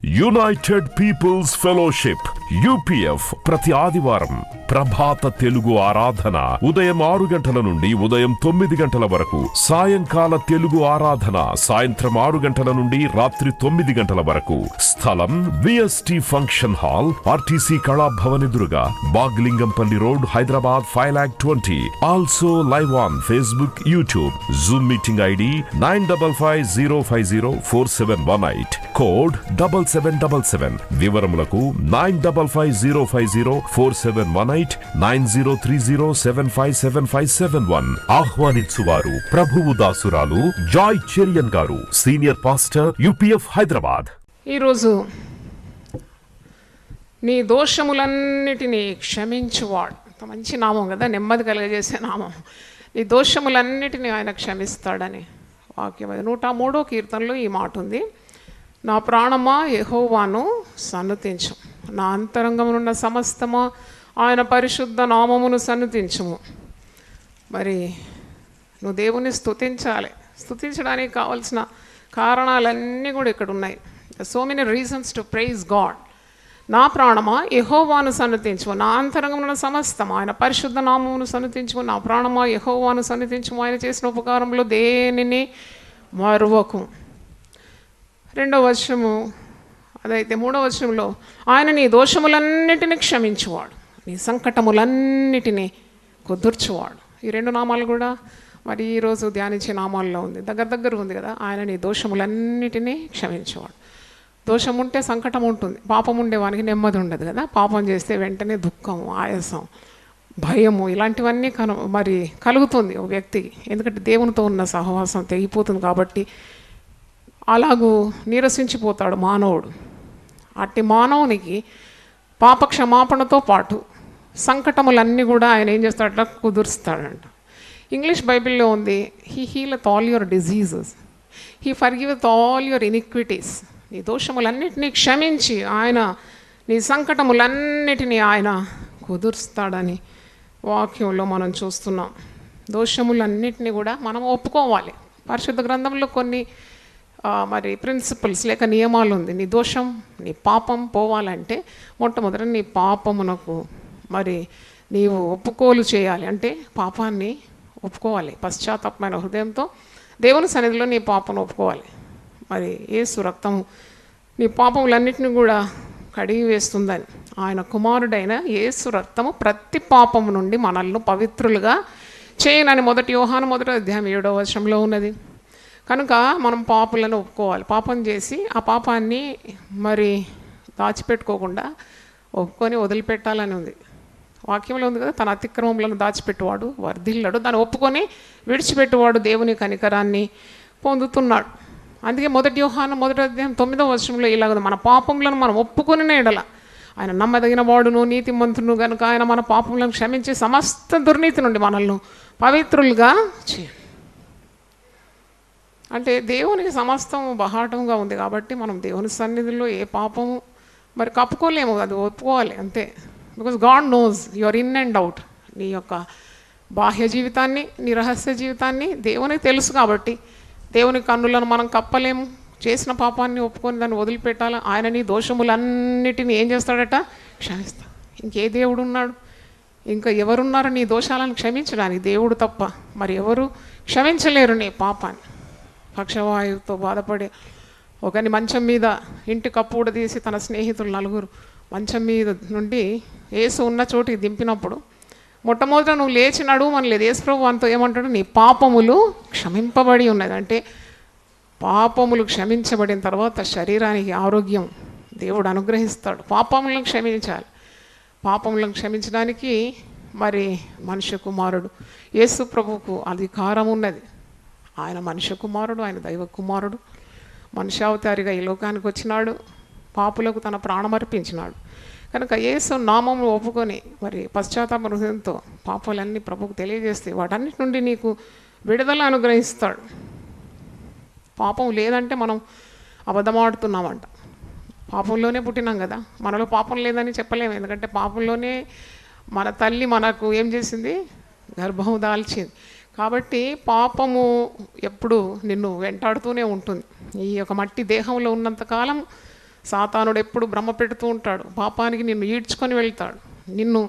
United peoples fellowship UPF ప్రతి ఆదివారం ప్రభాత తెలుగు ఆరాధన ఉదయం 6 గంటల నుండి ఉదయం 9 గంటల వరకు, సాయంకాల తెలుగు ఆరాధన సాయంత్రం 6 గంటల నుండి రాత్రి 9 గంటల వరకు. స్థలం VST function hall, RTC Kalabhavan ఎదురుగా, Baghlingampally road, Hyderabad 5,20,000. Also live on Facebook, YouTube. Zoom meeting ID 9550504718, code 7777. వివరములకు 9550504718, 9030757571. ఆహ్వానించువారు ప్రభువు దాసురాలు జాయ్ చెరియన్ గారు, సీనియర్ పాస్టర్, UPF హైదరాబాద్. ఈరోజు నీ దోషములన్నిటినీ క్షమించువాడు. మంచి నామం కదా, నెమ్మది కలుగజేసే నామం. నీ దోషములన్నిటినీ ఆయన క్షమిస్తాడని వాక్యం. 103వ కీర్తనలో ఈ మాట ఉంది, నా ప్రాణమా యెహోవాను సన్నుతించు, నా అంతరంగమునున్న సమస్తమా ఆయన పరిశుద్ధ నామమును సన్నుతించుము. మరి నువ్వు దేవుని స్తుతించాలి. స్తుతించడానికి కావాల్సిన కారణాలన్నీ కూడా ఇక్కడ ఉన్నాయి. So many reasons to praise God. నా ప్రాణమా యెహోవాను సన్నుతించుము, నా అంతరంగమున సమస్తము ఆయన పరిశుద్ధ నామమును సన్నుతించుము. నా ప్రాణమా యెహోవాను సన్నుతించుము, ఆయన చేసిన ఉపకారంలో దేనిని మరువకు. 2వ వచనము అదైతే 3వ వచనంలో ఆయన నీ దోషములన్నిటినీ క్షమించువాడు, నీ సంకటములన్నిటినీ కుదుర్చువాడు. ఈ 2 నామాలు కూడా మరి ఈరోజు ధ్యానించే నామాల్లో ఉంది, దగ్గర ఉంది కదా. ఆయన నీ దోషములన్నిటినీ క్షమించేవాడు. దోషం ఉంటే సంకటం ఉంటుంది, పాపం ఉండేవానికి నెమ్మది ఉండదు కదా. పాపం చేస్తే వెంటనే దుఃఖం, ఆయాసం, భయము ఇలాంటివన్నీ మరి కలుగుతుంది ఒక వ్యక్తికి. ఎందుకంటే దేవునితో ఉన్న సహవాసం తెగిపోతుంది కాబట్టి అలాగూ నీరసించిపోతాడు మానవుడు. అట్టి మానవునికి పాప క్షమాపణతో పాటు సంకటములన్నీ కూడా ఆయన ఏం చేస్తాడట, కుదురుస్తాడంట. ఇంగ్లీష్ బైబిల్లో ఉంది, he healeth all your diseases, he forgiveth all your iniquities. నీ దోషములన్నిటినీ క్షమించి ఆయన నీ సంకటములన్నిటినీ ఆయన కుదురుస్తాడని వాక్యంలో మనం చూస్తున్నాం. దోషములన్నిటినీ కూడా మనం ఒప్పుకోవాలి. పరిశుద్ధ గ్రంథంలో కొన్ని మరి ప్రిన్సిపల్స్ లేక నియమాలు ఉంది. నీ దోషం, నీ పాపం పోవాలంటే మొట్టమొదట నీ పాపమునకు మరి నీవు ఒప్పుకోలు చేయాలి. అంటే పాపాన్ని ఒప్పుకోవాలి, పశ్చాత్తాపమైన హృదయంతో దేవుని సన్నిధిలో నీ పాపను ఒప్పుకోవాలి. మరి యేసు రక్తము నీ పాపములన్నిటిని కూడా కడిగి వేస్తుందని, ఆయన కుమారుడైన యేసు రక్తము ప్రతి పాపము నుండి మనల్ని పవిత్రులుగా చేయనని 1 యోహాను 1వ అధ్యాయం 7వ వచనంలో ఉన్నది. కనుక మనం పాపులను ఒప్పుకోవాలి. పాపం చేసి ఆ పాపాన్ని మరి దాచిపెట్టుకోకుండా ఒప్పుకొని వదిలిపెట్టాలని ఉంది. వాక్యంలో ఉంది కదా, తన అతిక్రమములను దాచిపెట్టువాడు వర్ధిల్లడు, దాన్ని ఒప్పుకొని విడిచిపెట్టువాడు దేవుని కనికరాన్ని పొందుతున్నాడు. అందుకే 1 యోహాను 1వ అధ్యాయం 9వ వచనంలో ఇలాగ, మన పాపములను మనం ఒప్పుకొని ఎడల ఆయన నమ్మదగిన వాడును నీతిమంతును కనుక ఆయన మన పాపములను క్షమించి సమస్త దుర్నీతి నుండి మనల్ని పవిత్రులుగా చేయాలి. అంటే దేవునికి సమస్తం బహాటంగా ఉంది కాబట్టి మనం దేవుని సన్నిధిలో ఏ పాపము మరి కప్పుకోలేము, అది ఒప్పుకోవాలి అంతే. Because God knows your in and out. నీ యొక్క బాహ్య జీవితాన్ని, నీ రహస్య జీవితాన్ని దేవునికి తెలుసు కాబట్టి దేవుని కన్నులను మనం కప్పలేము. చేసిన పాపాన్ని ఒప్పుకొని దాన్ని వదిలిపెట్టాలి. ఆయన నీ దోషములన్నిటిని ఏం చేస్తాడట, క్షమిస్తా. ఇంకే దేవుడు ఉన్నాడు? ఇంకా ఎవరున్నారు నీ దోషాలను క్షమించడానికి? దేవుడు తప్ప మరి ఎవరు క్షమించలేరు నీ పాపాన్ని. పక్షవాయువుతో బాధపడే ఒకని మంచం మీద ఇంటి కప్పుడు తీసి తన స్నేహితులు 4 మంచం మీద నుండి యేసు ఉన్న చోటికి దింపినప్పుడు మొట్టమొదట నువ్వు లేచి నడువు అనలేదు. యేసు ప్రభు అంతా ఏమంటాడు, నీ పాపములు క్షమింపబడి ఉన్నది. అంటే పాపములు క్షమించబడిన తర్వాత శరీరానికి ఆరోగ్యం దేవుడు అనుగ్రహిస్తాడు. పాపములను క్షమించాలి. పాపములను క్షమించడానికి మరి మనుష్య కుమారుడు యేసు ప్రభువుకు అధికారం ఉన్నది. ఆయన మనుష్య కుమారుడు, ఆయన దైవ కుమారుడు, మనుష్యావతారిగా ఈ లోకానికి వచ్చినాడు, పాపులకు తన ప్రాణం అర్పించినాడు. కనుక యేసు నామము ఒప్పుకొని మరి పశ్చాత్తాప హృదయంతో పాపాలన్నీ ప్రభువుకు తెలియజేస్తే వాటన్నిటి నుండి నీకు విడుదల అనుగ్రహిస్తాడు. పాపం లేదంటే మనం అబద్ధమాడుతున్నామంట. పాపంలోనే పుట్టినాం కదా, మనలో పాపం లేదని చెప్పలేము. ఎందుకంటే పాపంలోనే మన తల్లి మనకు ఏం చేసింది, గర్భం దాల్చింది. కాబట్టి పాపము ఎప్పుడు నిన్ను వెంటాడుతూనే ఉంటుంది. ఈ యొక్క మట్టి దేహంలో ఉన్నంతకాలం సాతానుడు ఎప్పుడు భ్రమ పెడుతూ ఉంటాడు, పాపానికి నిన్ను ఈడ్చుకొని వెళ్తాడు, నిన్ను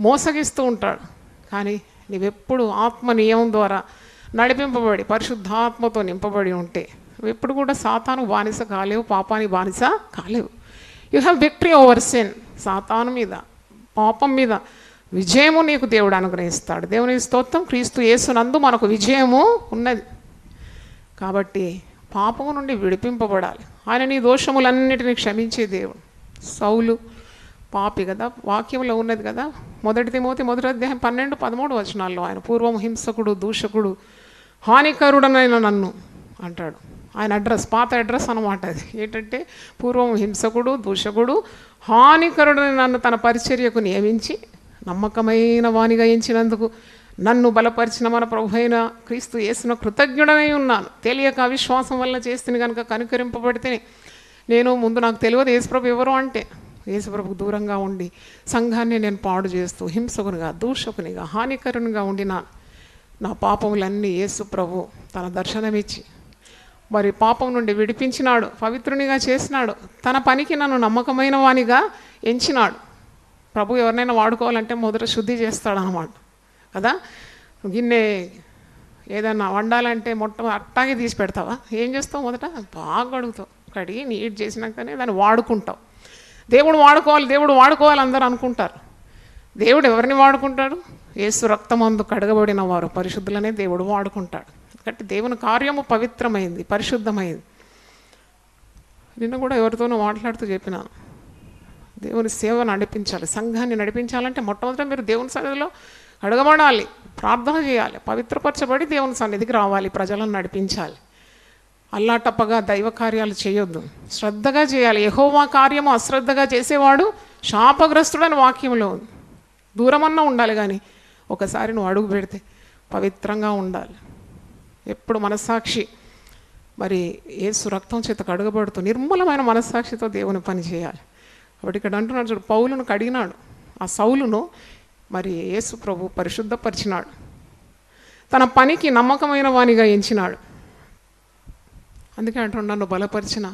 మోసగిస్తూ ఉంటాడు. కానీ నీవెప్పుడు ఆత్మ నియమం ద్వారా నడిపింపబడి పరిశుద్ధాత్మతో నింపబడి ఉంటే నువ్వెప్పుడు కూడా సాతాను బానిస కాలేవు, పాపానికి బానిస కాలేవు. You have victory over sin. సాతాను మీద, పాపం మీద విజయము నీకు దేవుడు అనుగ్రహిస్తాడు. దేవుని స్తోత్రం. క్రీస్తు యేసునందు మనకు విజయము ఉన్నది. కాబట్టి పాపము నుండి విడిపింపబడాలి. ఆయన నీ దోషములన్నిటినీ క్షమించే దేవుడు. సౌలు పాపి కదా, వాక్యంలో ఉన్నది కదా, 1 తిమోతి 1వ అధ్యాయం 12-13 వచనాల్లో ఆయన పూర్వం హింసకుడు, దూషకుడు, హానికరుడనైన నన్ను అంటాడు. ఆయన అడ్రస్, పాత అడ్రస్ అనమాట అది. ఏంటంటే పూర్వం హింసకుడు, దూషకుడు, హానికరుడని నన్ను తన పరిచర్యకు నియమించి నమ్మకమైన వానిగా ఎంచినందుకు నన్ను బలపరిచిన మన ప్రభు అయిన క్రీస్తు యేసున కృతజ్ఞుడనై ఉన్నాను. తెలియక అవిశ్వాసం వల్ల చేస్తుంది కనుక కనుకరింపబడితే నేను ముందు నాకు తెలియదు యేసుప్రభు ఎవరు అంటే, యేసుప్రభుకు దూరంగా ఉండి సంఘాన్ని నేను పాడు చేస్తూ హింసకునిగా, దూషకునిగా, హానికరునిగా ఉండిన నా పాపములన్నీ యేసు ప్రభు తన దర్శనమిచ్చి మరి పాపం నుండి విడిపించినాడు, పవిత్రునిగా చేసినాడు, తన పనికి నన్ను నమ్మకమైన వానిగా ఎంచినాడు. ప్రభు ఎవరినైనా వాడుకోవాలంటే మొదట శుద్ధి చేస్తాడనమాట కదా. గిన్నె ఏదన్నా వండాలంటే అట్టాగే తీసి పెడతావా? ఏం చేస్తావు? మొదట బాగా కడుగుతావు, కడిగి నీట్ చేసినాకనే దాన్ని వాడుకుంటావు. దేవుడు వాడుకోవాలి అందరూ అనుకుంటారు. దేవుడు ఎవరిని వాడుకుంటాడు? యేసు రక్తమందు కడగబడిన వారు పరిశుద్ధులనే దేవుడు వాడుకుంటాడు. కాబట్టి దేవుని కార్యము పవిత్రమైంది, పరిశుద్ధమైంది. నిన్న కూడా ఎవరితోనూ మాట్లాడుతూ చెప్పినాను, దేవుని సేవ నడిపించాలి, సంఘాన్ని నడిపించాలంటే మొట్టమొదట మీరు దేవుని సన్నిధిలో అడగబడాలి, ప్రార్థన చేయాలి, పవిత్రపరచబడి దేవుని సన్నిధికి రావాలి, ప్రజలను నడిపించాలి. అల్లాటప్పగా దైవ కార్యాలు చేయొద్దు, శ్రద్ధగా చేయాలి. యెహోవా కార్యము అశ్రద్ధగా చేసేవాడు శాపగ్రస్తుడని వాక్యంలో ఉంది. దూరమన్నా ఉండాలి, కానీ ఒకసారి నువ్వు అడుగు పెడితే పవిత్రంగా ఉండాలి. ఎప్పుడు మనస్సాక్షి మరి యేసు రక్తం చేత కడగబడుతూ నిర్మలమైన మనస్సాక్షితో దేవుని పని చేయాలి. కాబట్టి ఇక్కడ అంటున్నాడు చూడు, పౌలును కడిగినాడు, ఆ సౌలును మరి యేసు ప్రభు పరిశుద్ధపరిచినాడు, తన పనికి నమ్మకమైన వానిగా ఎంచినాడు. అందుకే అంటున్నాను, బలపరిచిన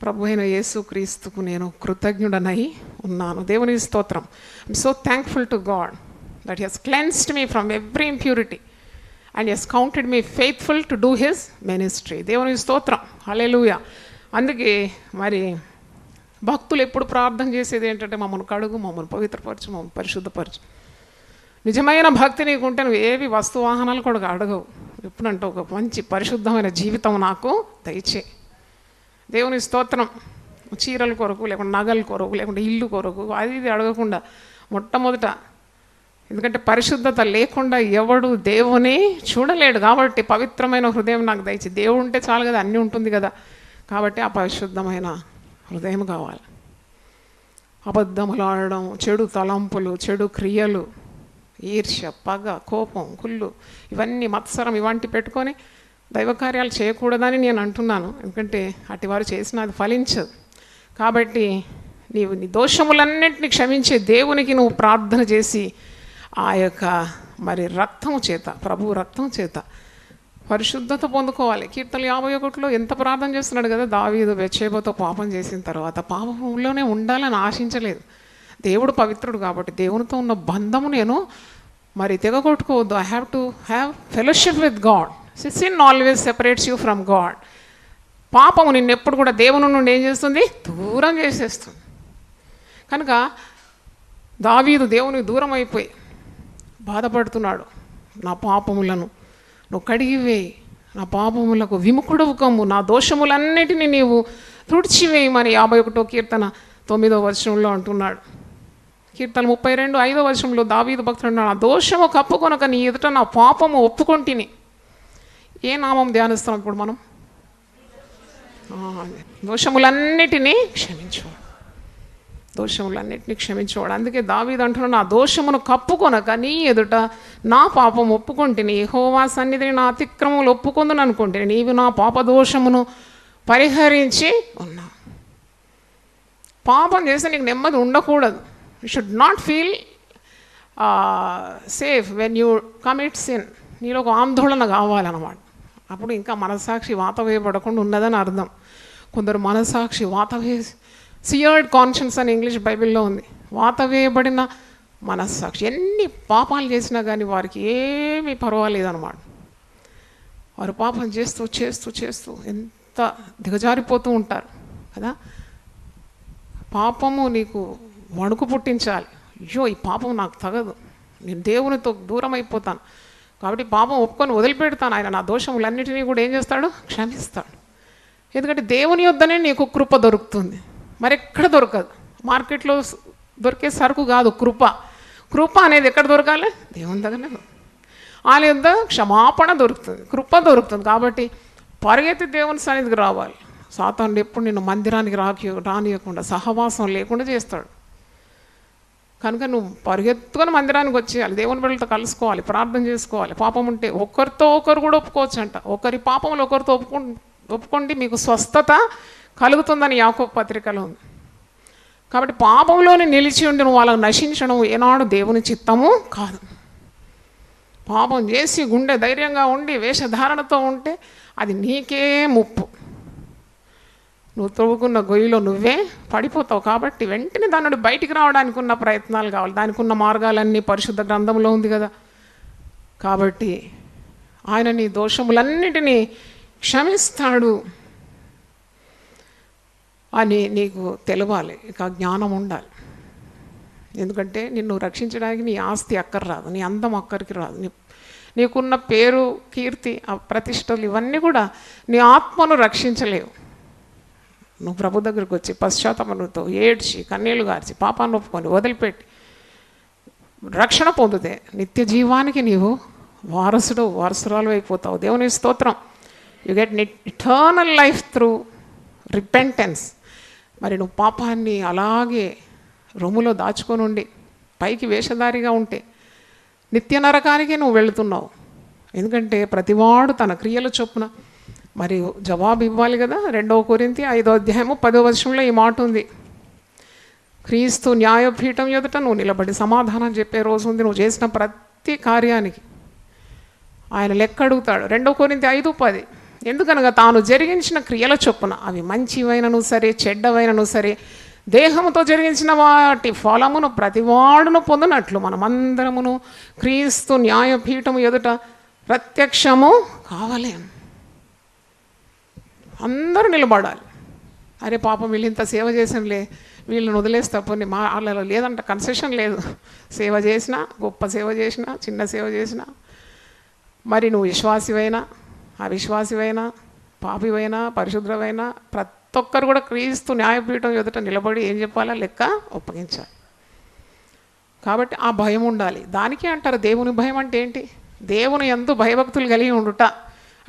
ప్రభు అయిన యేసు క్రీస్తుకు నేను కృతజ్ఞుడనై ఉన్నాను. దేవుని స్తోత్రం. I'm so thankful to God that he has cleansed me from every impurity and he has counted me faithful to do his ministry. దేవుని స్తోత్రం. హల్లెలూయా. అందుకే మరి భక్తులు ఎప్పుడు ప్రార్థన చేసేది ఏంటంటే, మమ్మల్ని కడుగు, మమ్మల్ని పవిత్రపరచు, మమ్మల్ని పరిశుద్ధపరచు. నిజమైన భక్తి నీకుంటే నువ్వు ఏవి వస్తువాహనాలు కూడా అడగవు. ఎప్పుడంటే ఒక మంచి పరిశుద్ధమైన జీవితం నాకు దయచే. దేవుని స్తోత్రం. చీరల కొరకు, లేకుంటే నగల కొరకు, లేకుంటే ఇల్లు కొరకు అది ఇది అడగకుండా మొట్టమొదట, ఎందుకంటే పరిశుద్ధత లేకుండా ఎవడు దేవుని చూడలేడు. కాబట్టి పవిత్రమైన హృదయం నాకు దయచి. దేవుడు ఉంటే చాలు కదా, అన్నీ ఉంటుంది కదా. కాబట్టి ఆ పరిశుద్ధమైన హృదయం కావాలి. అబద్ధములు ఆడడం, చెడు తలంపులు, చెడు క్రియలు, ఈర్ష్య, పగ, కోపం, కుళ్ళు, ఇవన్నీ మత్సరం, ఇవంటి పెట్టుకొని దైవకార్యాలు చేయకూడదని నేను అంటున్నాను. ఎందుకంటే అటు వారు చేసిన అది ఫలించదు. కాబట్టి నీవు నీ దోషములన్నింటినీ క్షమించే దేవునికి నువ్వు ప్రార్థన చేసి ఆ యొక్క మరి రక్తం చేత, ప్రభు రక్తం చేత పరిశుద్ధత పొందుకోవాలి. కీర్తనలు 51లో ఎంత ప్రార్థన చేస్తున్నాడు కదా దావీదు. బెత్షెబతో పాపం చేసిన తర్వాత పాపంలోనే ఉండాలని ఆశించలేదు. దేవుడు పవిత్రుడు కాబట్టి దేవునితో ఉన్న బంధము నేను మరి తెగకొట్టుకోవద్దు. I have to have fellowship with God. Sin always separates you from God. పాపము నిన్నెప్పుడు కూడా దేవుని నుండి ఏం చేస్తుంది? దూరం చేసేస్తుంది. కనుక దావీదు దేవునికి దూరం అయిపోయి బాధపడుతున్నాడు. నా పాపములను నువ్వు కడిగివేయి, నా పాపములకు విముఖుడవు కమ్ము, నా దోషములన్నిటినీ నీవు తుడిచివేయమని 51వ కీర్తన 9వ వచనంలో అంటున్నాడు. కీర్తన 32:5వ వచనంలో దావీదు భక్తుడు అన్నాడు, నా దోషము కప్పుకొనక నీ ఎదుట నా పాపము ఒప్పుకొంటిని. ఏ నామం ధ్యానిస్తాం ఇప్పుడు మనం? దోషములన్నిటినీ క్షమించేవాడు, దోషములన్నిటినీ క్షమించేవాడు. అందుకే దావీదు అంటున్నాడు, నా దోషమును కప్పుకొనక నీ ఎదుట నా పాపం ఒప్పుకొంటిని. యెహోవా సన్నిధిని నా అతిక్రమములు ఒప్పుకొందును అనుకుంటే నీవు నా పాప దోషమును పరిహరించి ఉన్నావు. పాపం చేస్తే నీకు నెమ్మది ఉండకూడదు. You should not feel safe when you commit sin. నీలో ఒక ఆందోళన కావాలన్నమాట. అప్పుడు ఇంకా మనస్సాక్షి వాత వేయబడకుండా ఉన్నదని అర్థం. కొందరు మనస్సాక్షి వాత సియర్డ్ కాన్షియన్స్ అని ఇంగ్లీష్ బైబిల్లో ఉంది. వాత వేయబడిన మనస్సాక్షి. ఎన్ని పాపాలు చేసినా కానీ వారికి ఏమీ పర్వాలేదన్నమాట. వారు పాపం చేస్తూ చేస్తూ చేస్తూ ఎంత దిగజారిపోతూ ఉంటారు కదా. పాపము నీకు వణుకు పుట్టించాలి. అయ్యో ఈ పాపం నాకు తగదు, నేను దేవునితో దూరం అయిపోతాను, కాబట్టి పాపం ఒప్పుకొని వదిలిపెడతాను. ఆయన నా దోషములన్నిటినీ కూడా ఏం చేస్తాడు? క్షమిస్తాడు. ఎందుకంటే దేవుని యొద్దనే నీకు కృప దొరుకుతుంది, మరెక్కడ దొరకదు. మార్కెట్లో దొరికే సరుకు కాదు కృప. కృప అనేది ఎక్కడ దొరకాలి? దేవుని దగ్గరనే దొరకాలి. ఆయన యొద్ద క్షమాపణ దొరుకుతుంది, కృప దొరుకుతుంది. కాబట్టి పరిగెత్తి దేవుని సన్నిధికి రావాలి. సాతానుడు ఎప్పుడు నిన్ను మందిరానికి రానియకుండా, సహవాసం లేకుండా చేస్తాడు. కనుక నువ్వు పరిగెత్తుకొని మందిరానికి వచ్చేయాలి, దేవుని బిడ్డలతో కలుసుకోవాలి, ప్రార్థన చేసుకోవాలి. పాపం ఉంటే ఒకరితో ఒకరు కూడా ఒప్పుకోవచ్చు అంట. ఒకరి పాపములు ఒకరితో ఒప్పుకోండి మీకు స్వస్థత కలుగుతుందని యాకోబు పత్రికలో ఉంది. కాబట్టి పాపంలోనే నిలిచి ఉండి నువ్వు వాళ్ళకు నశించడం ఏనాడు దేవుని చిత్తము కాదు. పాపం చేసి గుండె ధైర్యంగా ఉండి వేషధారణతో ఉంటే అది నీకే ముప్పు. నువ్వు తవ్వుకున్న గొయ్యిలో నువ్వే పడిపోతావు. కాబట్టి వెంటనే దాని నుండి బయటికి రావడానికి ఉన్న ప్రయత్నాలు కావాలి. దానికి ఉన్న మార్గాలన్నీ పరిశుద్ధ గ్రంథంలో ఉంది కదా. కాబట్టి ఆయన నీ దోషములన్నిటినీ క్షమిస్తాడు అని నీకు తెలవాలి. ఇక జ్ఞానం ఉండాలి. ఎందుకంటే నిన్ను రక్షించడానికి నీ ఆస్తి అక్కర్రాదు, నీ అందం అక్కడికి రాదు, నీకున్న పేరు కీర్తి ప్రతిష్టలు ఇవన్నీ కూడా నీ ఆత్మను రక్షించలేవు. నువ్వు ప్రభు దగ్గరికి వచ్చి పశ్చాత్తాపంతో ఏడ్చి కన్నీళ్లు గార్చి పాపాన్ని ఒప్పుకొని వదిలిపెట్టి రక్షణ పొందితే నిత్య జీవానికి నీవు వారసురాలు అయిపోతావు. దేవుని స్తోత్రం. You get eternal life through repentance. మరి నువ్వు పాపాన్ని అలాగే రొమ్ములో దాచుకొని ఉండి పైకి వేషధారిగా ఉంటే నిత్య నరకానికి నువ్వు వెళుతున్నావు. ఎందుకంటే ప్రతివాడు తన క్రియల చొప్పున మరి జవాబు ఇవ్వాలి కదా. 2 కొరింథీ 5వ అధ్యాయము 10వ వచనంలో ఈ మాట ఉంది. క్రీస్తు న్యాయపీఠం ఎదుట నువ్వు నిలబడి సమాధానం చెప్పే రోజు ఉంది. నువ్వు చేసిన ప్రతి కార్యానికి ఆయన లెక్క అడుగుతాడు. 2 కొరింథీ 5:10. ఎందుకనగా తాను జరిగించిన క్రియల చొప్పున అవి మంచివైనను సరే చెడ్డవైనను సరే దేహముతో జరిగించిన వాటి ఫలమును ప్రతివాడును పొందినట్లు మనమందరమును క్రీస్తు న్యాయపీఠము ఎదుట ప్రత్యక్షము కావాలి. అందరూ నిలబడాలి. అరే పాపం వీళ్ళు ఇంత సేవ చేసినలే, వీళ్ళని వదిలేస్తే పోనీ మా వాళ్ళలో లేదంట, కన్సెషన్ లేదు. సేవ చేసినా, గొప్ప సేవ చేసినా, చిన్న సేవ చేసినా, మరి నువ్వు విశ్వాసివైనా అవిశ్వాసివైనా పాపివైనా పరిశుద్ధమైనా ప్రతి ఒక్కరు కూడా క్రీస్తు న్యాయపీఠం ఎదుట నిలబడి ఏం చెప్పాలా? లెక్క ఒప్పగించాలి. కాబట్టి ఆ భయం ఉండాలి. దానికే అంటారు దేవుని భయం అంటే ఏంటి? దేవుని యందు భయభక్తులు కలిగి ఉండుట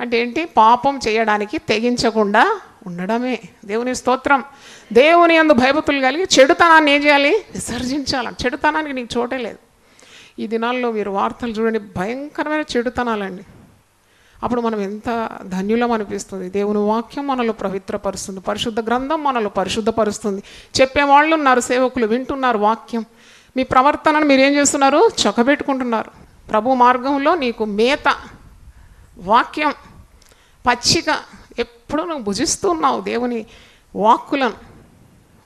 అంటే ఏంటి? పాపం చేయడానికి తెగించకుండా ఉండడమే. దేవుని స్తోత్రం. దేవుని యందు భయభక్తులు కలిగి చెడుతనాన్ని ఏం చేయాలి? విసర్జించాలి. చెడుతనానికి నీకు చోటే లేదు. ఈ దినాల్లో మీరు వార్తలు చూడండి, భయంకరమైన చెడుతనాలండి. అప్పుడు మనం ఎంత ధన్యులం అనిపిస్తుంది. దేవుని వాక్యం మనలో పవిత్రపరుస్తుంది, పరిశుద్ధ గ్రంథం మనలో పరిశుద్ధపరుస్తుంది. చెప్పేవాళ్ళు ఉన్నారు, సేవకులు వింటున్నారు వాక్యం. మీ ప్రవర్తనను మీరు ఏం చేస్తున్నారు? చక్కబెట్టుకుంటున్నారు. ప్రభు మార్గంలో నీకు మేత వాక్యం పచ్చిక ఎప్పుడు నువ్వు భుజిస్తున్నావు. దేవుని వాక్కులను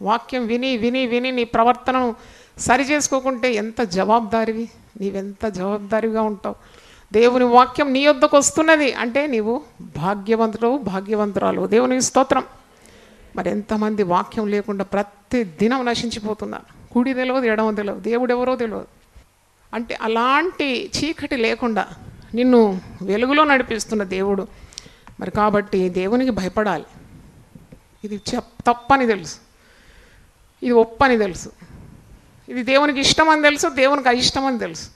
వాక్యం విని విని విని నీ ప్రవర్తనను సరి చేసుకోకుంటే ఎంత జవాబుదారివి, నీవెంత జవాబుదారిగా ఉంటావు. దేవుని వాక్యం నీ యొద్దకు వస్తున్నది అంటే నీవు భాగ్యవంతుడు భాగ్యవంతురాలు. దేవుని స్తోత్రం. మరి ఎంతమంది వాక్యం లేకుండా ప్రతి దినం నశించిపోతున్నారు. కుడి తెలియదు, ఎడమ తెలియదు, దేవుడు ఎవరో తెలియదు. అంటే అలాంటి చీకటి లేకుండా నిన్ను వెలుగులో నడిపిస్తున్న దేవుడు. మరి కాబట్టి దేవునికి భయపడాలి. ఇది తప్పని తెలుసు, ఇది ఒప్పని తెలుసు, ఇది దేవునికి ఇష్టమని తెలుసు, దేవునికి అయిష్టమని తెలుసు.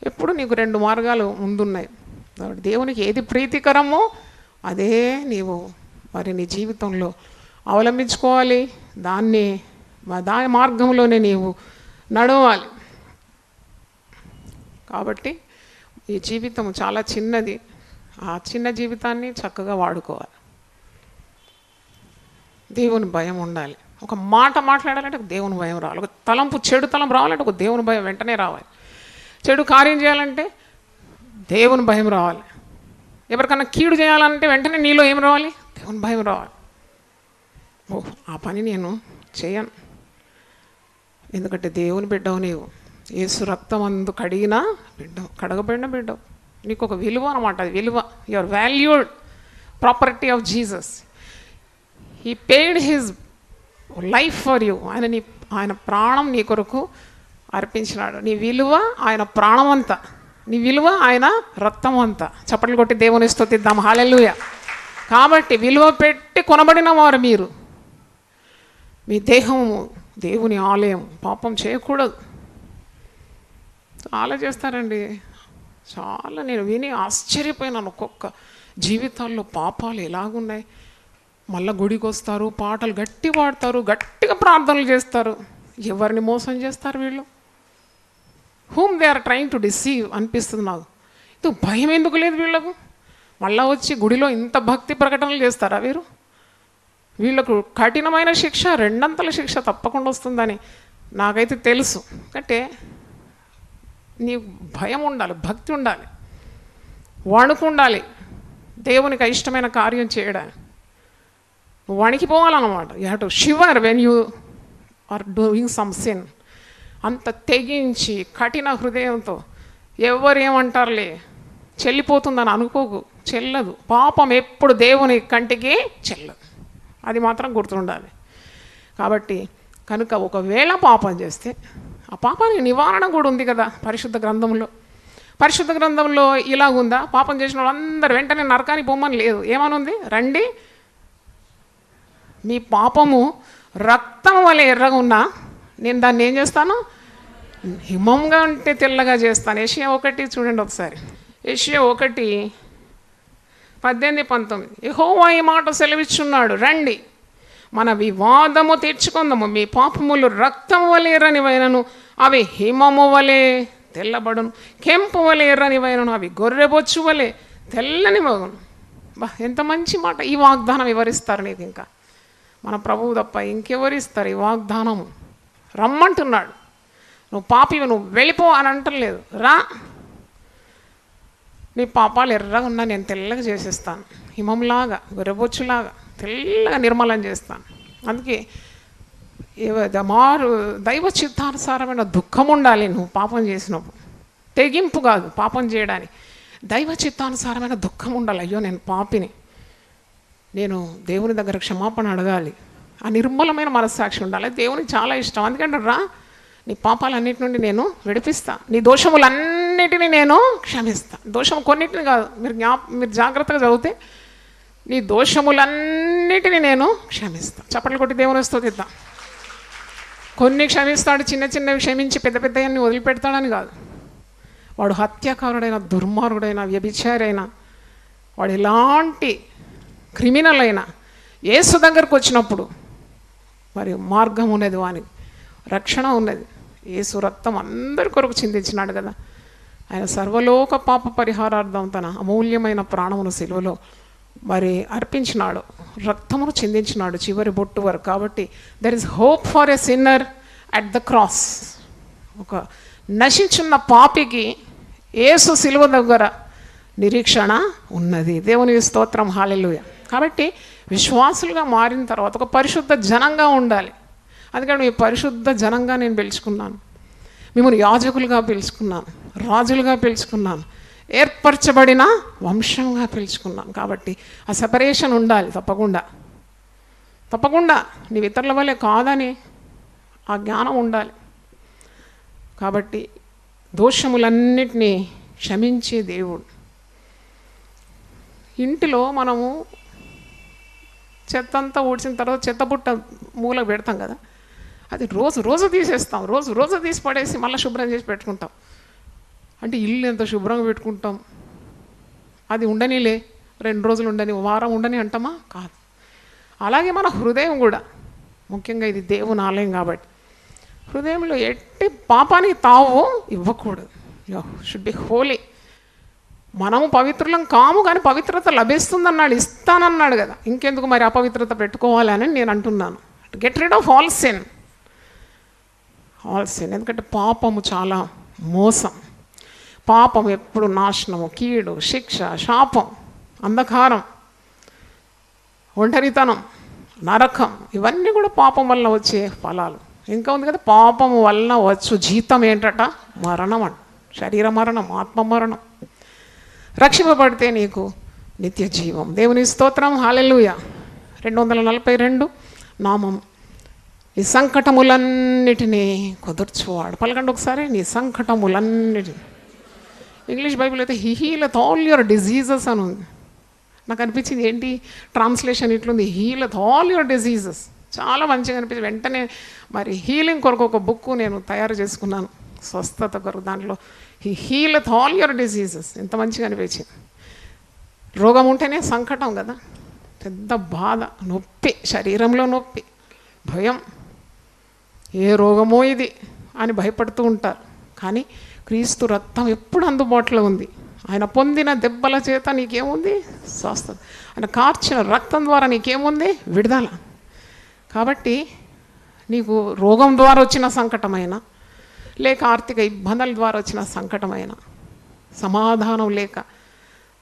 ఎప్పుడు నీకు 2 మార్గాలు ముందున్నాయి. కాబట్టి దేవునికి ఏది ప్రీతికరమో అదే నీవు మరి నీ జీవితంలో అవలంబించుకోవాలి. దాని మార్గంలోనే నీవు నడవాలి. కాబట్టి ఈ జీవితం చాలా చిన్నది. ఆ చిన్న జీవితాన్ని చక్కగా వాడుకోవాలి. దేవుని భయం ఉండాలి. ఒక మాట మాట్లాడాలంటే ఒక దేవుని భయం రావాలి. ఒక తలంపు చెడు తలంపు రావాలంటే ఒక దేవుని భయం వెంటనే రావాలి. చెడు కార్యం చేయాలంటే దేవుని భయం రావాలి. ఎవరికన్నా కీడు చేయాలంటే వెంటనే నీలో ఏం రావాలి? దేవుని భయం రావాలి. ఓ ఆ పని నేను చేయను. ఎందుకంటే దేవుని బిడ్డవు నీవు. యేసు రక్తం అందు కడిగినా బిడ్డవు, కడగబడిన బిడ్డవు. నీకు ఒక విలువ అనమాట, అది విలువ. Your valued property of Jesus. He paid his life for you. ఆయన ప్రాణం నీ కొరకు అర్పించినాడు. నీ విలువ ఆయన ప్రాణం అంతా, నీ విలువ ఆయన రక్తం అంతా. చప్పట్లు కొట్టి దేవుని స్తుతిద్దాం. హల్లెలూయా. కాబట్టి విలువ పెట్టి కొనబడిన వారు మీరు. మీ దేహము దేవుని ఆలయం, పాపం చేయకూడదు. చాలా చేస్తారండి, చాలా. నేను విని ఆశ్చర్యపోయినాను. ఒక్కొక్క జీవితాల్లో పాపాలు ఎలాగున్నాయి. మళ్ళీ గుడికి వస్తారు, పాటలు గట్టి పాడతారు, గట్టిగా ప్రార్థనలు చేస్తారు. ఎవరిని మోసం చేస్తారు వీళ్ళు? Whom they are trying to deceive అనిపిస్తుంది నాకు. ఇది భయం ఎందుకు లేదు వీళ్ళకు? మళ్ళా వచ్చి గుడిలో ఇంత భక్తి ప్రకటనలు చేస్తారా వీరు? వీళ్ళకు కఠినమైన శిక్ష, రెండంతల శిక్ష తప్పకుండా వస్తుందని నాకైతే తెలుసు. అంటే నీ భయం ఉండాలి, భక్తి ఉండాలి, వణుకు ఉండాలి దేవునికి ఇష్టమైన కార్యం చేయడానికి. నువ్వు వణికిపోవాలన్నమాట. You have to shiver when you are doing some sin. అంత తెగించి కఠిన హృదయంతో ఎవరు ఏమంటారులే చెల్లిపోతుందని అనుకోకు, చెల్లదు. పాపం ఎప్పుడు దేవుని కంటికి చెల్లదు, అది మాత్రం గుర్తుండాలి. కాబట్టి కనుక ఒకవేళ పాపం చేస్తే ఆ పాపానికి నివారణ కూడా ఉంది కదా పరిశుద్ధ గ్రంథంలో. పరిశుద్ధ గ్రంథంలో ఇలాగుందా? పాపం చేసిన వాళ్ళందరూ వెంటనే నరకానికి పోమని లేదు. ఏమనుంది? రండి, మీ పాపము రక్తం వలె ఎర్రగా ఉన్నా నేను దాన్ని ఏం చేస్తాను? హిమంగా అంటే తెల్లగా చేస్తాను. యెషయా 1 చూడండి ఒకసారి. యెషయా 1:18-19. యెహోవా ఈ మాట సెలవిచ్చున్నాడు, రండి మన వివాదము తీర్చుకుందాము. మీ పాపములు రక్తం వలె ఎర్రనివైనను అవి హిమము వలె తెల్లబడును, కెంపు వలె ఎర్రనివైనను అవి గొర్రెబొచ్చు వలె తెల్లని మగును. బా, ఎంత మంచి మాట! ఈ వాగ్దానం వివరిస్తారు నీకు ఇంకా మన ప్రభువు తప్ప ఇంకెవరిస్తారు ఈ వాగ్దానము? రమ్మంటున్నాడు. నువ్వు పాపివి, నువ్వు వెళ్ళిపో అని అంటలేదు. రా, నీ పాపాలు ఎర్రగా ఉన్నా నేను తెల్లగా చేసేస్తాను, హిమంలాగా గొర్రెబొచ్చులాగా తెల్లగా నిర్మలం చేస్తాను. అందుకే దైవ చిత్తానుసారమైన దుఃఖం ఉండాలి. నువ్వు పాపం చేసినప్పుడు తెగింపు కాదు పాపం చేయడానికి, దైవ చిత్తానుసారమైన దుఃఖం ఉండాలి. అయ్యో నేను పాపిని, నేను దేవుని దగ్గర క్షమాపణ అడగాలి. ఆ నిర్మలమైన మనస్సాక్షి ఉండాలి. దేవునికి చాలా ఇష్టం. అందుకంటే రా, నీ పాపాలన్నిటి నుండి నేను విడిపిస్తా, నీ దోషములన్నిటినీ నేను క్షమిస్తా. దోషం కొన్నిటిని కాదు, మీరు జాగ్రత్తగా చదివితే నీ దోషములన్నిటినీ నేను క్షమిస్తా. చప్పట్లు కొట్టి దేవుని స్తుతిద్దాం. కొన్ని క్షమిస్తాడు, చిన్న చిన్నవి క్షమించి పెద్ద పెద్దవన్నీ వదిలిపెడతాడని కాదు. వాడు హత్యాకారుడైన, దుర్మార్గుడైన, వ్యభిచారైనా, వాడు ఎలాంటి క్రిమినల్ అయినా యేసు దగ్గరకు వచ్చినప్పుడు మరి మార్గం ఉన్నది, వానికి రక్షణ ఉన్నది. యేసు రక్తం అందరి కొరకు చిందించినాడు కదా. ఆయన సర్వలోక పాప పరిహారార్థం తన అమూల్యమైన ప్రాణమును సిలువలో మరి అర్పించినాడు, రక్తమును చిందించినాడు చివరి బొట్టు వరకు. కాబట్టి there is hope for a sinner at the cross. ఒక నశించున్న పాపికి యేసు సిలువ దగ్గర నిరీక్షణ ఉన్నది. దేవుని స్తోత్రం, హల్లెలూయా. కాబట్టి విశ్వాసులుగా మారిన తర్వాత ఒక పరిశుద్ధ జనంగా ఉండాలి. అందుకని మీ పరిశుద్ధ జనంగా నేను పిలుచుకున్నాను, మిమ్మల్ని యాజకులుగా పిలుచుకున్నాను, రాజులుగా పిలుచుకున్నాను, ఏర్పరచబడిన వంశంగా పిలుచుకున్నాను. కాబట్టి ఆ సెపరేషన్ ఉండాలి తప్పకుండా. తప్పకుండా నీ ఇతరుల వల్లే కాదని ఆ జ్ఞానం ఉండాలి. కాబట్టి దోషములన్నిటినీ క్షమించే దేవుడు. ఇంటిలో మనము చెత్త అంతా ఊడ్చిన తర్వాత చెత్త బుట్ట మూలకు పెడతాం కదా, అది రోజు తీసేస్తాం, రోజు తీసి పడేసి మళ్ళీ శుభ్రం చేసి పెట్టుకుంటాం. అంటే ఇల్లు ఎంత శుభ్రంగా పెట్టుకుంటాం, అది ఉండనిలే, 2 రోజులు ఉండని, వారం ఉండని అంటామా? కాదు. అలాగే మన హృదయం కూడా, ముఖ్యంగా ఇది దేవుని ఆలయం కాబట్టి హృదయంలో ఎట్టి పాపానికి తావు ఇవ్వకూడదు. Should be Holi. మనము పవిత్రులం కాము, కానీ పవిత్రత లభిస్తుందన్నాడు, ఇస్తానన్నాడు కదా. ఇంకెందుకు మరి అపవిత్రత పెట్టుకోవాలని నేను అంటున్నాను. Get rid of all sin. ఎందుకంటే పాపము చాలా మోసం. పాపం ఎప్పుడు నాశనము, కీడు, శిక్ష, శాపం, అంధకారం, ఒంటరితనం, నరకం, ఇవన్నీ కూడా పాపం వలన వచ్చే ఫలాలు. ఇంకా ఉంది కదా, పాపం వలన వచ్చు జీతం ఏంటట? మరణం అంట. శరీర మరణం, ఆత్మ మరణం. రక్షింపబడితే నీకు నిత్య జీవం. దేవుని స్తోత్రం, హల్లెలూయా. 242 నామం. నీ సంకటములన్నిటినీ కుదుర్చువాడు. పలకండి ఒకసారి, నీ సంకటములన్నిటినీ. ఇంగ్లీష్ బైబిల్ అయితే he healeth all your diseases అని ఉంది. నాకు అనిపించింది ఏంటి ట్రాన్స్లేషన్ ఇట్లుంది, హీలెత్ ఆల్ యువర్ డిజీజెస్. చాలా మంచిగా అనిపించింది. వెంటనే మరి హీలింగ్ కొరకు ఒక బుక్ నేను తయారు చేసుకున్నాను, స్వస్థత కొరకు. దాంట్లో he healeth all your diseases. ఎంత మంచిగా అనిపించింది. రోగం ఉంటేనే సంకటం కదా, పెద్ద బాధ, నొప్పి, శరీరంలో నొప్పి, భయం, ఏ రోగమో ఇది అని భయపడుతూ ఉంటారు. కానీ క్రీస్తు రక్తం ఎప్పుడు అందుబాటులో ఉంది. ఆయన పొందిన దెబ్బల చేత నీకేముంది? స్వస్థత. ఆయన కార్చిన రక్తం ద్వారా నీకేముంది? విడుదల. కాబట్టి నీకు రోగం ద్వారా వచ్చిన సంకటమైన, లేక ఆర్థిక ఇబ్బందుల ద్వారా వచ్చిన సంకటమైన, సమాధానం లేక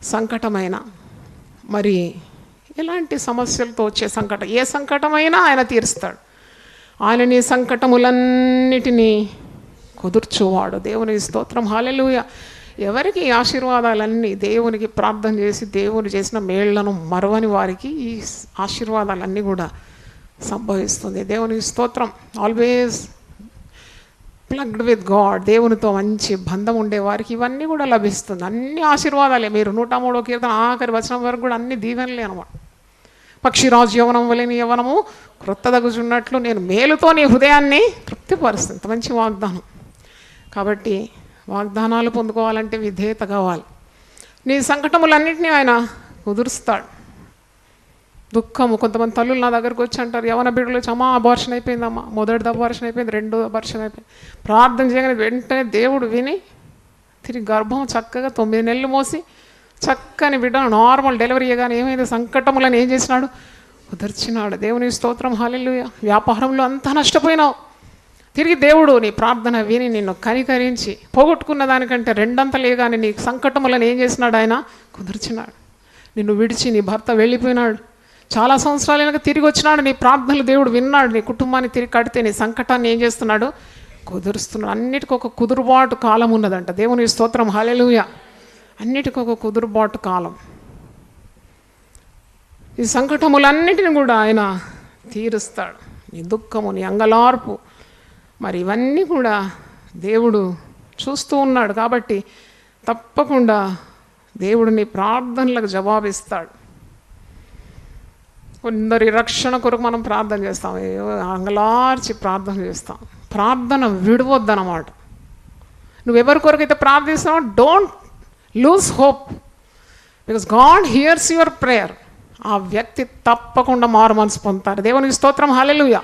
సంకటమైన, మరి ఎలాంటి సమస్యలతో వచ్చే సంకటం, ఏ సంకటమైనా ఆయన తీరుస్తాడు. ఆయన నీ సంకటములన్నిటినీ కుదుర్చువాడు. దేవుని స్తోత్రం, హల్లెలూయా. ఎవరికి ఈ ఆశీర్వాదాలన్నీ దేవునికి ప్రార్థన చేసి దేవుని చేసిన మేళ్లను మరవని వారికి ఈ ఆశీర్వాదాలన్నీ కూడా సంభవిస్తుంది. దేవుని స్తోత్రం. Always plugged with God. దేవునితో మంచి బంధం ఉండే వారికి ఇవన్నీ కూడా లభిస్తుంది. అన్ని ఆశీర్వాదాలే. మీరు 103వ కీర్తన ఆఖరి వచనం వరకు కూడా అన్ని దీవెనలే అనమాట. పక్షిరాజు యవనం వలె నీ యవనము క్రొత్తదగుచున్నట్లు నేను మేలుతో నీ హృదయాన్ని తృప్తిపరుస్తుంది. మంచి వాగ్దానం. కాబట్టి వాగ్దానాలు పొందుకోవాలంటే విధేయత కావాలి. నీ సంకటములన్నింటినీ ఆయన కుదురుస్తాడు. దుఃఖము, కొంతమంది తల్లులు నా దగ్గరకు వచ్చి అంటారు, యవన బిడ్డలు వచ్చి, అమ్మా అబార్షన్ అయిపోయిందమ్మా, మొదటిది అబార్షన్ అయిపోయింది, రెండోది అబార్షన్ అయిపోయింది. ప్రార్థన చేయగానే వెంటనే దేవుడు విని తిరిగి గర్భం చక్కగా 9 నెలలు మోసి చక్కని బిడ్డను నార్మల్ డెలివరీ అయ్యగానే ఏమైంది? సంకటములను ఏం చేసినాడు? కుదర్చినాడు. దేవుని స్తోత్రం, హల్లెలూయా. వ్యాపారంలో అంతా నష్టపోయినావు, తిరిగి దేవుడు నీ ప్రార్థన విని నిన్ను కనికరించి పోగొట్టుకున్న దానికంటే రెండంతలేగానే నీ సంకటములను ఏం చేసినాడు? ఆయన కుదుర్చినాడు. నిన్ను విడిచి నీ భర్త వెళ్ళిపోయినాడు, చాలా సంవత్సరాలు వెనక తిరిగి వచ్చినాడు, నీ ప్రార్థనలు దేవుడు విన్నాడు, నీ కుటుంబాన్ని తిరిగి కడితే నీ సంకటాన్ని ఏం చేస్తున్నాడు? కుదురుస్తున్నాడు. అన్నిటికీ ఒక కుదురుబాటు కాలం ఉన్నదంట. దేవుని స్తోత్రం, హల్లెలూయా. అన్నిటికీ ఒక కుదురుబాటు కాలం. ఈ సంకటములన్నిటిని కూడా ఆయన తీరుస్తాడు. నీ దుఃఖము, నీ అంగలార్పు, మరి ఇవన్నీ కూడా దేవుడు చూస్తూ ఉన్నాడు. కాబట్టి తప్పకుండా దేవుడు నీ ప్రార్థనలకు జవాబిస్తాడు. కొందరి రక్షణ కొరకు మనం ప్రార్థన చేస్తాం, అంగలార్చి ప్రార్థన చేస్తాం. ప్రార్థన విడవద్దన్నమాట. నువ్వెవరి కొరకైతే ప్రార్థిస్తున్నావో don't lose hope, because God hears your prayer. ఆ వ్యక్తి తప్పకుండా మారు మనసు పొందుతారు. దేవునికి స్తోత్రం, హల్లెలూయా.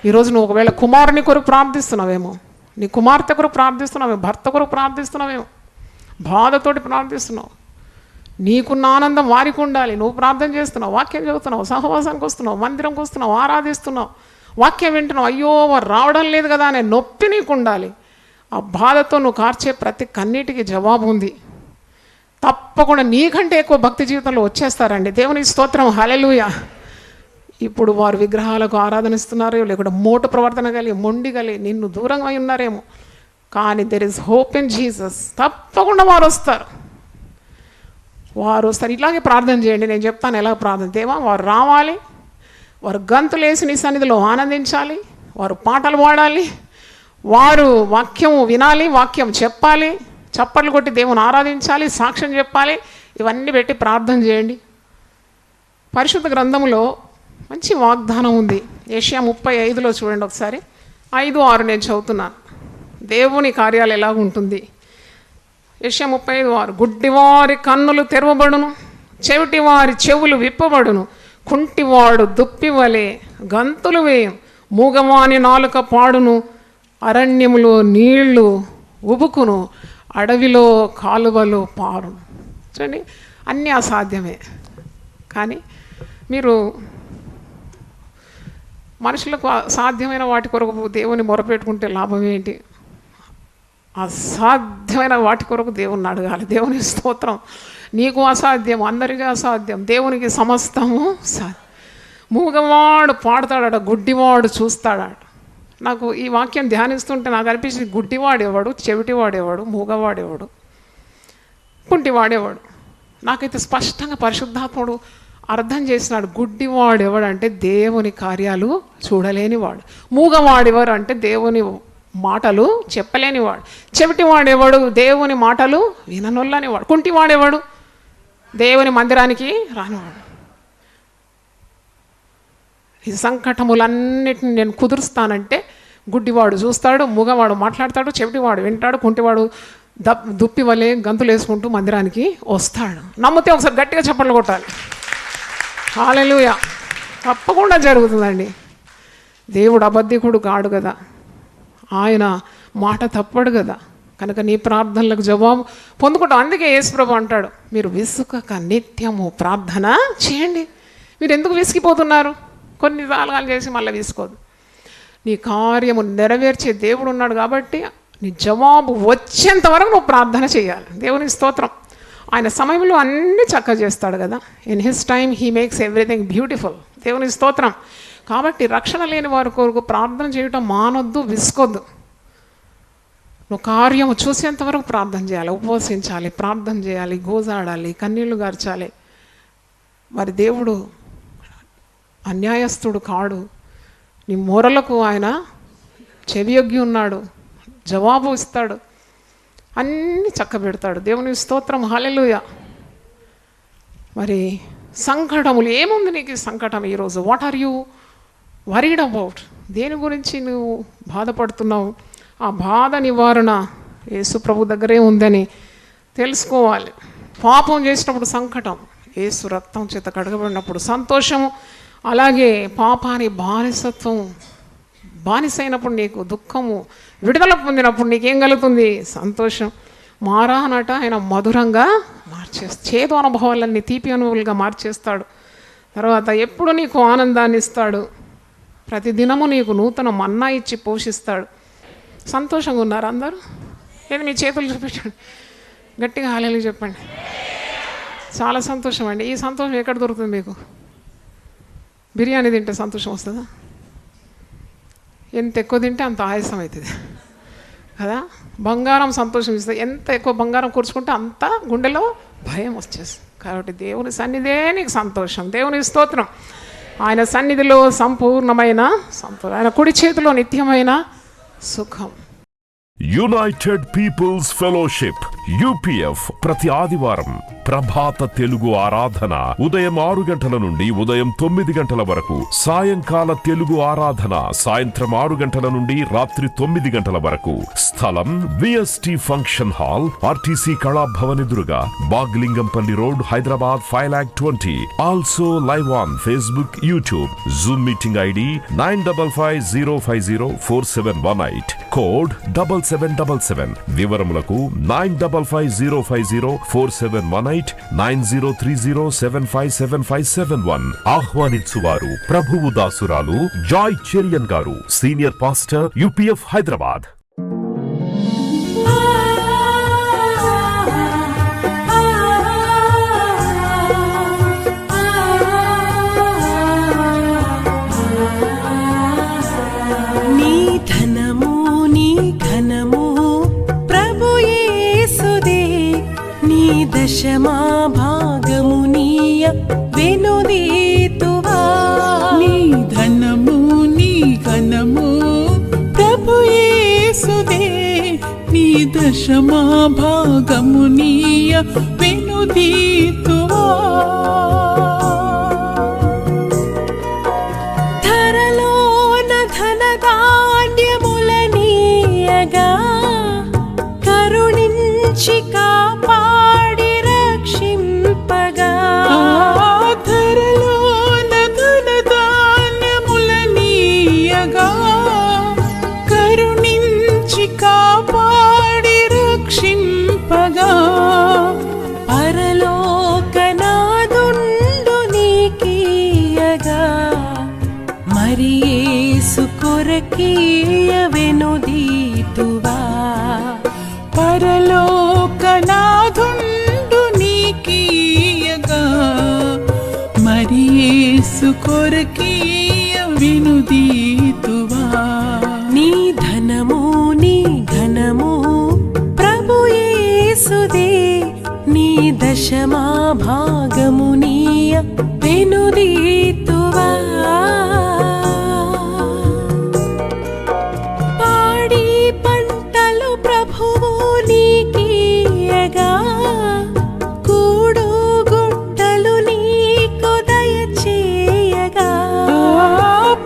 ఈరోజు నువ్వు ఒకవేళ కుమారుని కొరకు ప్రార్థిస్తున్నావేమో, నీ కుమార్తె కొరకు ప్రార్థిస్తున్నావేమో, భర్త కొరకు ప్రార్థిస్తున్నావేమో, బాధతోటి ప్రార్థిస్తున్నావు. నీకున్న ఆనందం వారికి ఉండాలి. నువ్వు ప్రార్థన చేస్తున్నావు, వాక్యం చదువుతున్నావు, సహవాసానికి వస్తున్నావు, మందిరంకి వస్తున్నావు, ఆరాధిస్తున్నావు, వాక్యం వింటున్నావు. అయ్యో వారు రావడం లేదు కదా అనే నొప్పి నీకు ఉండాలి. ఆ బాధతో నువ్వు కార్చే ప్రతి కన్నీటికి జవాబు ఉంది. తప్పకుండా నీకంటే ఎక్కువ భక్తి జీవితంలో వచ్చేస్తారండి. దేవుని స్తోత్రం, హల్లెలూయా. ఇప్పుడు వారు విగ్రహాలకు ఆరాధనిస్తున్నారో, లేకుంటే మోటు ప్రవర్తన కలిగి మొండి కలిగి నిన్ను దూరంగా ఉన్నారేమో, కానీ there is hope in Jesus. తప్పకుండా వారు వస్తారు. ఇలాగే ప్రార్థన చేయండి. నేను చెప్తాను ఎలా ప్రార్థన. దేవా, వారు రావాలి, వారు గంతులేసి నీ సన్నిధిలో ఆనందించాలి, వారు పాటలు పాడాలి, వారు వాక్యం వినాలి, వాక్యం చెప్పాలి, చప్పట్లు కొట్టి దేవుని ఆరాధించాలి, సాక్ష్యం చెప్పాలి. ఇవన్నీ పెట్టి ప్రార్థన చేయండి. పరిశుద్ధ గ్రంథంలో మంచి వాగ్దానం ఉంది. యెషయా 35లో చూడండి ఒకసారి. 5:6 నేను చదువుతున్నాను. దేవుని కార్యాలు ఎలాగ ఉంటుంది. యెషయా 35:6. గుడ్డివారి కన్నులు తెరవబడును, చెవిటివారి చెవులు విప్పబడును, కుంటివాడు దుప్పివలే గంతులు వేయం, మూగవాని నాలుక పాడును, అరణ్యములో నీళ్లు ఉబుకును, అడవిలో కాలువలు పారును. చూడండి, అన్నీ అసాధ్యమే. కానీ మీరు మనుషులకు అసాధ్యమైన వాటి కొరకు దేవుని మొరపెట్టుకుంటే లాభం ఏంటి? అసాధ్యమైన వాటి కొరకు దేవుణ్ణి అడగాలి. దేవుని స్తోత్రం. నీకు అసాధ్యం, అందరికీ అసాధ్యం, దేవునికి సమస్తము సాధ్యం. మూగవాడు పాడతాడట, గుడ్డివాడు చూస్తాడట. నాకు ఈ వాక్యం ధ్యానిస్తుంటే నాకు అనిపించింది, గుడ్డివాడేవాడు, చెవిటివాడేవాడు, మూగవాడేవాడు, కుంటివాడేవాడు. నాకైతే స్పష్టంగా పరిశుద్ధాత్ముడు అర్థం చేసినాడు. గుడ్డివాడెవడు అంటే దేవుని కార్యాలు చూడలేనివాడు. మూగవాడెవరు అంటే దేవుని మాటలు చెప్పలేనివాడు. చెవిటివాడేవాడు దేవుని మాటలు విననొల్లనివాడు. కుంటివాడేవాడు దేవుని మందిరానికి రానివాడు. ఈ సంకటములన్నిటిని నేను కుదురుస్తానంటే గుడ్డివాడు చూస్తాడు, మూగవాడు మాట్లాడతాడు, చెవిటివాడు వింటాడు, కుంటివాడు దుప్పి వలె గంతులు వేసుకుంటూ మందిరానికి వస్తాడు. నమ్మితే ఒకసారి గట్టిగా చప్పట్లు కొట్టాలి. హల్లెలూయా. తప్పకుండా జరుగుతుందండి. దేవుడు అబద్ధికుడు కాడు కదా, ఆయన మాట తప్పడు కదా. కనుక నీ ప్రార్థనలకు జవాబు పొందుకుంటాం. అందుకే యేసుప్రభు అంటాడు, మీరు విసుకక నిత్యము ప్రార్థన చేయండి. మీరు ఎందుకు విసిగిపోతున్నారు? కొన్ని కాలాలు చేసి మళ్ళీ విసుకోదు. నీ కార్యము నెరవేర్చే దేవుడు ఉన్నాడు కాబట్టి నీ జవాబు వచ్చేంత వరకు నువ్వు ప్రార్థన చేయాలి. దేవుని స్తోత్రం. ఆయన సమయంలో అన్నీ చక్కగా చేస్తాడు కదా. In his time he makes everything beautiful. దేవుని స్తోత్రం. కాబట్టి రక్షణ లేని వారి కొరకు ప్రార్థన చేయటం మానొద్దు, విసుకోద్దు. నువ్వు కార్యము చూసేంత వరకు ప్రార్థన చేయాలి, ఉపవసించాలి, ప్రార్థన చేయాలి, గోజాడాలి, కన్నీళ్లు గార్చాలి. మరి దేవుడు అన్యాయస్తుడు కాడు. నీ మొరలకు ఆయన చెవియొగ్గి ఉన్నాడు, జవాబు ఇస్తాడు, అన్నీ చక్కబెడతాడు. దేవుని స్తోత్రం. హల్లెలూయా. మరి సంకటములు ఏముంది నీకు? సంకటం ఈరోజు what are you worried about? దేని గురించి నువ్వు బాధపడుతున్నావు? ఆ బాధ నివారణ యేసు ప్రభు దగ్గరే ఉందని తెలుసుకోవాలి. పాపం చేసినప్పుడు సంకటం, యేసు రక్తం చేత కడగబడినప్పుడు సంతోషము. అలాగే పాపాని బానిసైనప్పుడు నీకు దుఃఖము, విడుదల పొందినప్పుడు నీకేం కలుగుతుంది? సంతోషం. మారానట ఆయన మధురంగా మార్చేస్తాడు. చేదు అనుభవాలన్నీ తీపి అనుభవాలుగా మార్చేస్తాడు. తర్వాత ఎప్పుడు నీకు ఆనందాన్ని ఇస్తాడు. ప్రతిదినము నీకు నూతన మన్నా ఇచ్చి పోషిస్తాడు. సంతోషంగా ఉన్నారు అందరూ? ఏది మీ చేతులు చూపించండి, గట్టిగా హల్లెలూయా చెప్పండి. చాలా సంతోషం అండి. ఈ సంతోషం ఎక్కడ దొరుకుతుంది మీకు? బిర్యానీ తింటే సంతోషం వస్తుందా? ఎంత ఎక్కువ తింటే అంత ఆయాసం అవుతుంది కదా. బంగారం సంతోషం ఇస్తుంది. ఎంత ఎక్కువ బంగారం కూర్చుకుంటే అంత గుండెలో భయం వచ్చేస్తుంది. కాబట్టి దేవుని సన్నిధే నీకు సంతోషం. దేవుని స్తోత్రం. ఆయన సన్నిధిలో సంపూర్ణమైన సంతోషం, ఆయన కుడి చేతిలో నిత్యమైన సుఖం. యునైటెడ్ పీపుల్స్ ఫెలోషిప్ UPF ప్రతి ఆదివారం ప్రభాత తెలుగు ఆరాధన ఉదయం 6 గంటల నుండి ఉదయం 9 గంటల వరకు, సాయంకాల తెలుగు ఆరాధన సాయంత్రం 6 గంటల నుండి రాత్రి 9 గంటల వరకు. స్థలం VST function hall, RTC Kalabhavan ఎదురుగా, Baghlingampally road, Hyderabad 5,20,000. Also live on Facebook, YouTube. Zoom meeting ID 9550504718, code 7777. వివరములకు 9550504718, 9030757571. ఆహ్వానించువారు ప్రభువు దాసురాలు జాయ్ చెరియన్ గారు, సీనియర్ పాస్టర్, UPF హైదరాబాద్. నీ ధనము నీ ఘనము ప్రభు యేసుదే, నీ దశమా భాగము నీయ వెనుదీతువా. నీ ధనము నీ ఘనము ప్రభు యేసుదే, నీ దశమా భాగము నీయ వెనుదీతువా. ధరలోన ధనధాన్యములనీయగా కరుణించి కాపాడి రక్షింపగా. ధరలోన ధనధాన్యములనీయగా కరుణించి కాపాడి రక్షింపగా. పరలోకనాదుండు నీకీయగా మరి యేసు కొరకీయ వెనుదీతువా. పరలోకనాథుండు నీకీయగా మరి యేసు యేసు కొరకీయ వినుదీతువా నీ ధనము నీ ఘనము ప్రభు యేసుదే నీ దశమా భాగము నీయ వెనుదీతువా పాడి పంటలు ప్రభువు నీకీయగా కూడు గుట్టలు నీకు దయచేయగా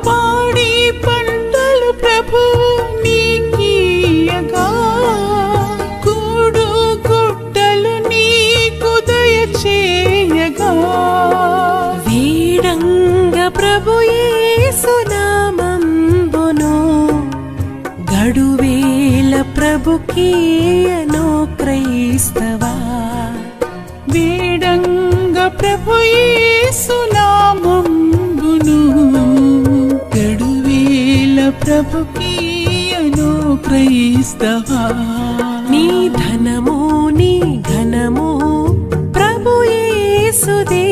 పాడి పంటలు ప్రభువు నీకీయగా కూడు గుట్టలు నీకు దయచేయగా వీడంగ ప్రభు యేసు నామంబును గడువేల ప్రభుకీయను క్రైస్తవా వేడంగ ప్రభు యేసు నామంబును గడువేల ప్రభుకీయను క్రైస్తవా నీ ధనము నీ ఘనము ప్రభు యేసుదే